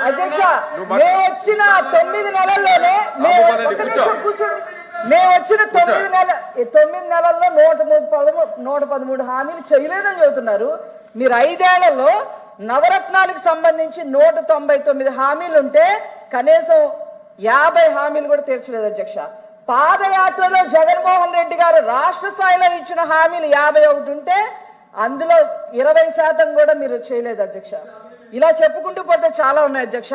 అధ్యక్ష మేము వచ్చిన 9 నెలల్లోనే మేము వచ్చిన 9 నెలల్లో 113 హామీలు చేయలేదని చెబుతున్నారు. మీరు 5 ఏళ్లలో నవరత్నాలకు సంబంధించి 199 హామీలు ఉంటే కనీసం 50 హామీలు కూడా తీర్చలేదు అధ్యక్ష. పాదయాత్రలో జగన్మోహన్ రెడ్డి గారు రాష్ట్ర స్థాయిలో ఇచ్చిన హామీలు 51 ఉంటే అందులో 20% కూడా మీరు చేయలేదు అధ్యక్ష. ఇలా చెప్పుకుంటూ పోతే చాలా ఉన్నాయి అధ్యక్ష.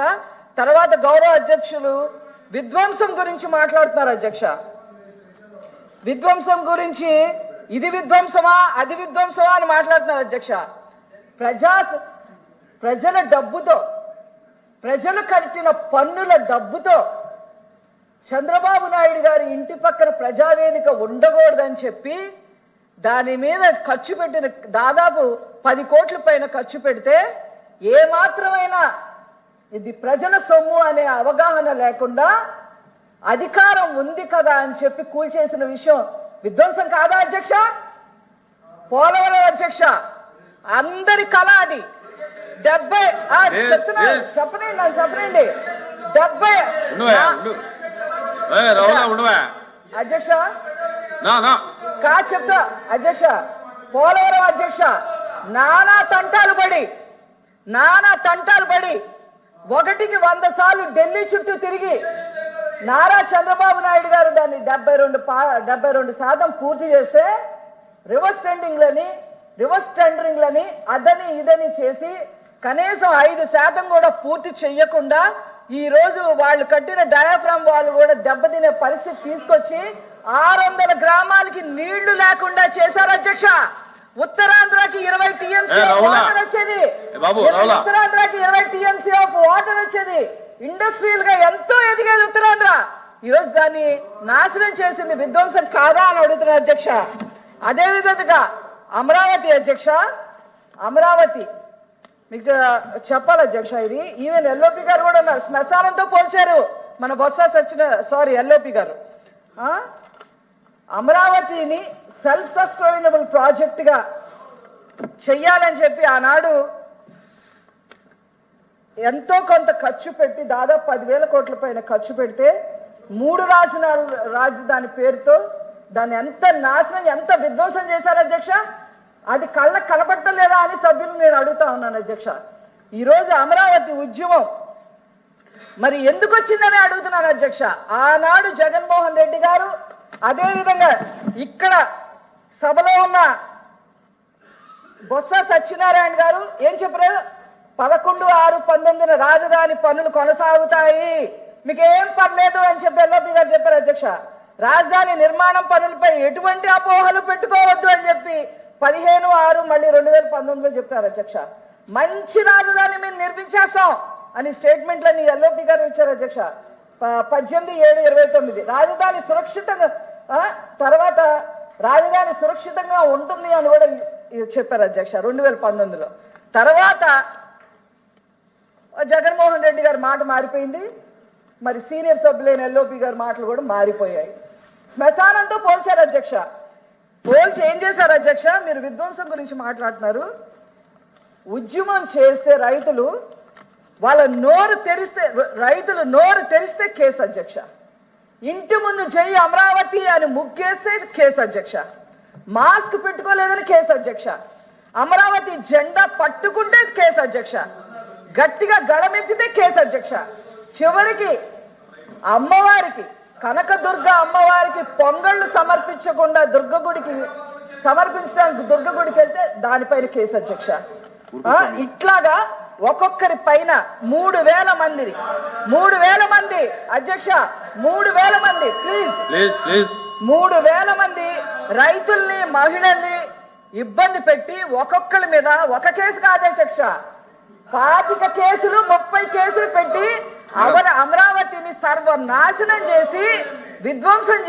తర్వాత గౌరవ అధ్యక్షులు విధ్వంసం గురించి మాట్లాడుతున్నారు అధ్యక్ష. విధ్వంసం గురించి ఇది విధ్వంసమా అది విధ్వంసమా అని మాట్లాడుతున్నారు అధ్యక్ష. ప్రజల డబ్బుతో ప్రజలు కట్టిన పన్నుల డబ్బుతో చంద్రబాబు నాయుడు గారి ఇంటి పక్కన ప్రజావేదిక ఉండకూడదని చెప్పి దాని మీద ఖర్చు పెట్టిన దాదాపు 10 కోట్ల పైన ఖర్చు పెడితే ఏమాత్రమైనా ఇది ప్రజల సొమ్ము అనే అవగాహన లేకుండా అధికారం ఉంది కదా అని చెప్పి కూల్చేసిన విషయం విధ్వంసం కాదా అధ్యక్ష? పోలవరం అధ్యక్ష అందరి కళ అది. 70 చెప్పనండి 70 అధ్యక్ష చెప్తా అధ్యక్ష. పోలవరం అధ్యక్ష నానా తంటాలు పడి 1కి 100 సార్లు ఢిల్లీ చుట్టూ తిరిగి నారా చంద్రబాబు నాయుడు గారు దాన్ని 72% పూర్తి చేస్తే రివర్స్ టెండరింగ్లని అదని ఇదని చేసి కనీసం 5% కూడా పూర్తి చెయ్యకుండా ఈ రోజు వాళ్ళు కట్టిన డయాఫ్రామ్ వాళ్ళు కూడా దెబ్బతినే పరిస్థితి తీసుకొచ్చి 600 గ్రామాలకి నీళ్లు లేకుండా చేశారు అధ్యక్ష. ఉత్తరాంధ్రకి 20 టీఎంసీ వాటర్ వచ్చేది. ఉత్తరాంధ్రకి 20 టీఎంసీ ఆఫ్ వాటర్ వచ్చేది. ఇండస్ట్రియల్ గా ఎంతో ఎదిగేది ఉత్తరాంధ్ర. ఈరోజు దాన్ని నాశనం చేసింది విధ్వంసం కాదా అని అడుగుతున్నారు అధ్యక్ష. అదే విధంగా అమరావతి అధ్యక్ష, అమరావతి మీకు చెప్పాలి అధ్యక్ష. ఇది ఈవెన్ ఎల్ఓపి గారు కూడా ఉన్నారు. శ్మశానంతో పోల్చారు మన ఎల్ఓపి గారు. అమరావతిని సెల్ఫ్ సస్టైనబుల్ ప్రాజెక్ట్ గా చెయ్యాలని చెప్పి ఆనాడు ఎంతో కొంత ఖర్చు పెట్టి దాదాపు 10,000 కోట్ల పైన ఖర్చు పెడితే 3 రాజధాని పేరుతో దాన్ని ఎంత నాశనం ఎంత విధ్వంసం చేశారు అధ్యక్ష. అది కళ్ళకు కనపడటం లేదా అని సభ్యులు నేను అడుగుతా ఉన్నాను అధ్యక్ష. ఈరోజు అమరావతి ఉద్యమం మరి ఎందుకు వచ్చిందని అడుగుతున్నాను అధ్యక్ష. ఆనాడు జగన్మోహన్ రెడ్డి గారు అదేవిధంగా ఇక్కడ సభలో ఉన్న బొత్స సత్యనారాయణ గారు ఏం చెప్పారు? 11/6/19 రాజధాని పనులు కొనసాగుతాయి, మీకేం పర్లేదు అని చెప్పి ఎల్ఓపి గారు చెప్పారు అధ్యక్ష. రాజధాని నిర్మాణం పనులపై ఎటువంటి అపోహలు పెట్టుకోవద్దు అని చెప్పి 15/6 మళ్ళీ 2019లో చెప్పారు అధ్యక్ష. మంచి రాజధాని మేము నిర్మించేస్తాం అని స్టేట్మెంట్లని ఎల్ఓపి గారు ఇచ్చారు అధ్యక్ష. 18/7/29 రాజధాని సురక్షితంగా తర్వాత రాజధాని సురక్షితంగా ఉంటుంది అని కూడా చెప్పారు అధ్యక్ష 2019లో. తర్వాత జగన్మోహన్ రెడ్డి గారి మాట మారిపోయింది. మరి సీనియర్ సభ్యులైన ఎల్ఓపి గారి మాటలు కూడా మారిపోయాయి. శ్మశానంతో పోల్చారు అధ్యక్ష. పోల్చి ఏం చేశారు అధ్యక్ష? మీరు విధ్వంసం గురించి మాట్లాడుతున్నారు. ఉద్యమం చేస్తే రైతులు నోరు తెరిస్తే కేసు అధ్యక్ష. ఇంటి ముందు జై అమరావతి అని ముగ్గేస్తే కేసు అధ్యక్ష. మాస్క్ పెట్టుకోలేదని కేసు అధ్యక్ష. అమరావతి జెండా పట్టుకుంటే కేసు అధ్యక్ష. గట్టిగా గళమెత్తితే కేసు అధ్యక్ష. చివరికి అమ్మవారికి కనకదుర్గ అమ్మవారికి పొంగళ్ళు సమర్పించకుండా సమర్పించడానికి దుర్గ గుడికి వెళ్తే దానిపైన కేసు అధ్యక్ష. ఇట్లాగా ఒక్కొక్కరి పైన 3,000 మంది అధ్యక్ష 3,000 మంది ప్లీజ్ 3,000 మంది రైతుల్ని మహిళల్ని ఇబ్బంది పెట్టి ఒక్కొక్కరి మీద ఒక కేసు కాదు అధ్యక్ష 25 కేసులు 30 కేసులు పెట్టి అమరావతిని సర్వనాశనం చేసి విధ్వంసం చేసి